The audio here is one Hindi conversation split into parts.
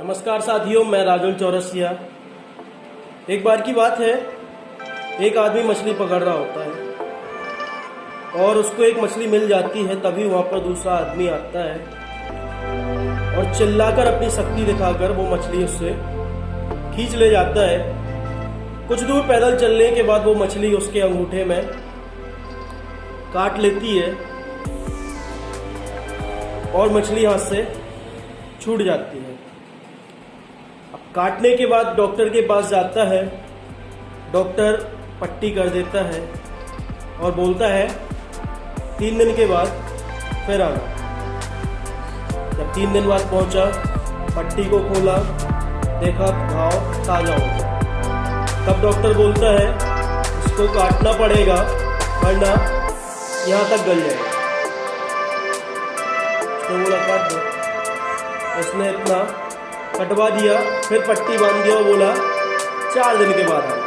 नमस्कार साथियों, मैं राजुल चौरसिया। एक बार की बात है, एक आदमी मछली पकड़ रहा होता है और उसको एक मछली मिल जाती है। तभी वहाँ पर दूसरा आदमी आता है और चिल्लाकर अपनी शक्ति दिखाकर वो मछली उससे खींच ले जाता है। कुछ दूर पैदल चलने के बाद वो मछली उसके अंगूठे में काट लेती है और मछली हाथ से छूट जाती है। अब काटने के बाद डॉक्टर के पास जाता है। डॉक्टर पट्टी कर देता है और बोलता है 3 दिन के बाद फिर आना। जब 3 दिन बाद पहुंचा, पट्टी को खोला, देखा घाव ताजा हो गया। तब डॉक्टर बोलता है इसको काटना पड़ेगा वरना यहाँ तक गल जाएगा। उसने बोला काट दो। उसने इतना कटवा दिया, फिर पट्टी बांध दिया और बोला 4 दिन के बाद आना।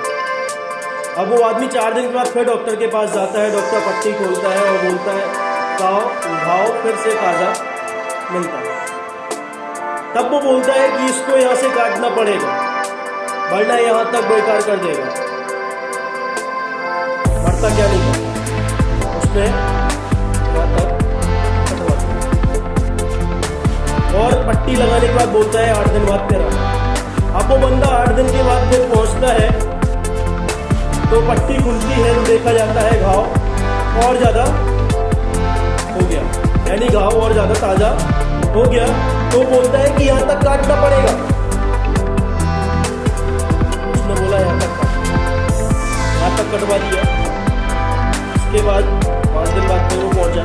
अब वो आदमी 4 दिन के बाद फिर डॉक्टर के पास जाता है। डॉक्टर पट्टी खोलता है और बोलता है घाव फिर से ताजा मिलता है। तब वो बोलता है कि इसको यहाँ से काटना पड़ेगा वरना यहाँ तक बेकार कर देगा। मरता क्या नहीं करता, उसने यहाँ तक कटवा दिया और पट्टी लगाने के बाद बोलता है 8 दिन बाद फिर आना। अब वो बंदा 8 दिन के बाद फिर पहुंचता है तो पट्टी खुलती है तो देखा जाता है घाव और ज्यादा हो गया, यानी घाव और ज्यादा ताजा हो गया। तो बोलता है कि यहाँ तक काटना पड़ेगा। उसने बोला यहाँ तक कटवा दिया। इसके बाद 5 दिन बाद फिर वो पहुंचा,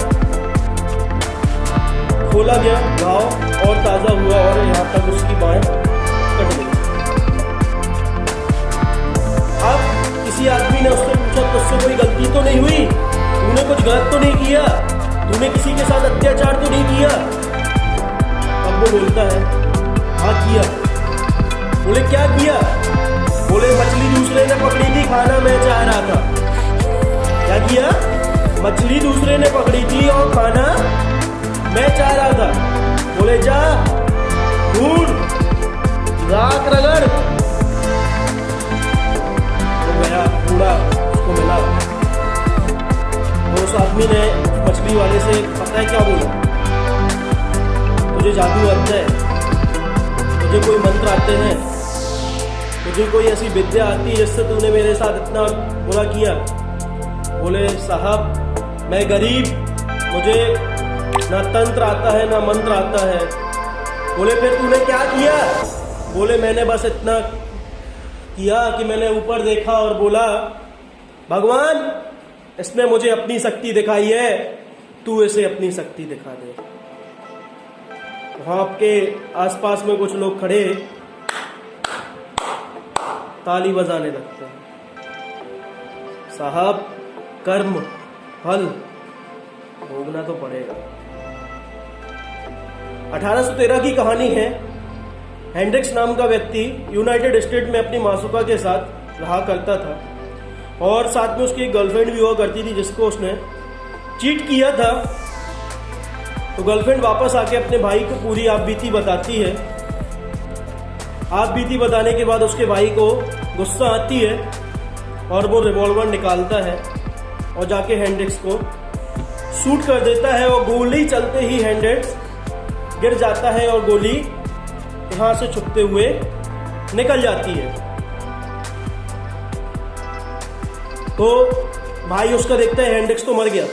खोला गया, घाव और ताजा हुआ और यहाँ तक उसकी बाहें कट गई। अब किसी आदमी ने उससे पूछा तुझसे कोई गलती तो नहीं हुई, तूने कुछ गलत तो नहीं किया, तूने किसी के साथ अत्याचार तो नहीं किया? अब वो बोलता है हाँ किया। बोले क्या किया? बोले मछली दूसरे ने पकड़ी थी, खाना मैं चाह रहा था। क्या किया? मछली दूसरे ने पकड़ी थी और खाना मैं चाह रहा था। बोले जा ढूंढ, राख रगड़। तो गया, ढूंढा, उसको मिला। तो उस आदमी ने मछली वाले से पता है क्या बोला? तुझे जादू आता है, तुझे कोई मंत्र आते हैं, तुझे कोई ऐसी विद्या आती है जिससे तूने मेरे साथ इतना बुरा किया? बोले साहब मैं गरीब, मुझे ना तंत्र आता है ना मंत्र आता है। बोले फिर तूने क्या किया? बोले मैंने बस इतना किया कि मैंने ऊपर देखा और बोला भगवान इसने मुझे अपनी शक्ति दिखाई है, तू इसे अपनी शक्ति दिखा दे। वहां आपके आसपास में कुछ लोग खड़े ताली बजाने लगते हैं। साहब कर्म फल भोगना तो पड़ेगा। 1813 की कहानी है। हेंड्रिक्स नाम का व्यक्ति यूनाइटेड स्टेट में अपनी मासूका के साथ रहा करता था और साथ में उसकी एक गर्लफ्रेंड भी हुआ करती थी जिसको उसने चीट किया था। तो गर्लफ्रेंड वापस आके अपने भाई को पूरी आपबीती बताती है। आपबीती बताने के बाद उसके भाई को गुस्सा आती है और वो रिवॉल्वर निकालता है और जाके हेंड्रिक्स को शूट कर देता है और गोली चलते ही हेंड्रिक्स गिर जाता है और गोली यहां से छुपते हुए निकल जाती है। तो भाई उसका देखता है हेंड्रिक्स तो मर गया,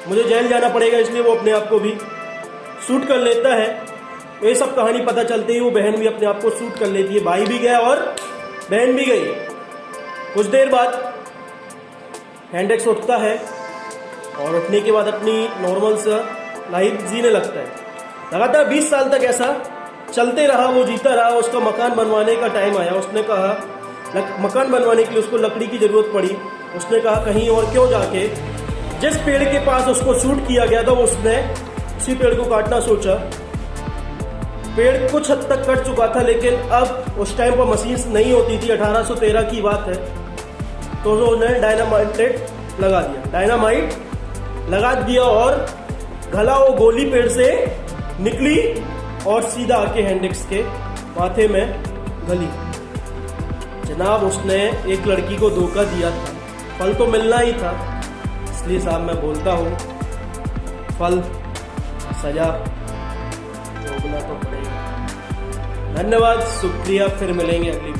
मुझे जेल जाना पड़ेगा, इसलिए वो अपने आप को भी शूट कर लेता है। ये सब कहानी पता चलते ही वो बहन भी अपने आप को शूट कर लेती है। भाई भी गया और बहन भी गई। कुछ देर बाद हेंड्रिक्स उठता है और उठने के बाद अपनी नॉर्मल सा लाइफ जीने लगता है। लगातार 20 साल तक ऐसा चलते रहा, वो जीता रहा। उसका मकान बनवाने का टाइम आया। उसने कहा मकान बनवाने के लिए उसको लकड़ी की जरूरत पड़ी। उसने कहा कहीं और क्यों जाके जिस पेड़ के पास उसको शूट किया गया था उसने उसी पेड़ को काटना सोचा। पेड़ कुछ हद तक कट चुका था, लेकिन अब उस टाइम पर मशीन नहीं होती थी, 1813 की बात है। तो उन्होंने डायनामाइट लगा दिया और घला वो गोली पेड़ से निकली और सीधा आके हेंड्रिक्स के माथे में गली। जनाब उसने एक लड़की को धोखा दिया था, फल तो मिलना ही था, इसलिए साहब मैं बोलता हूँ फल सजा भोगना तो पड़ेगा। धन्यवाद, शुक्रिया, फिर मिलेंगे अगली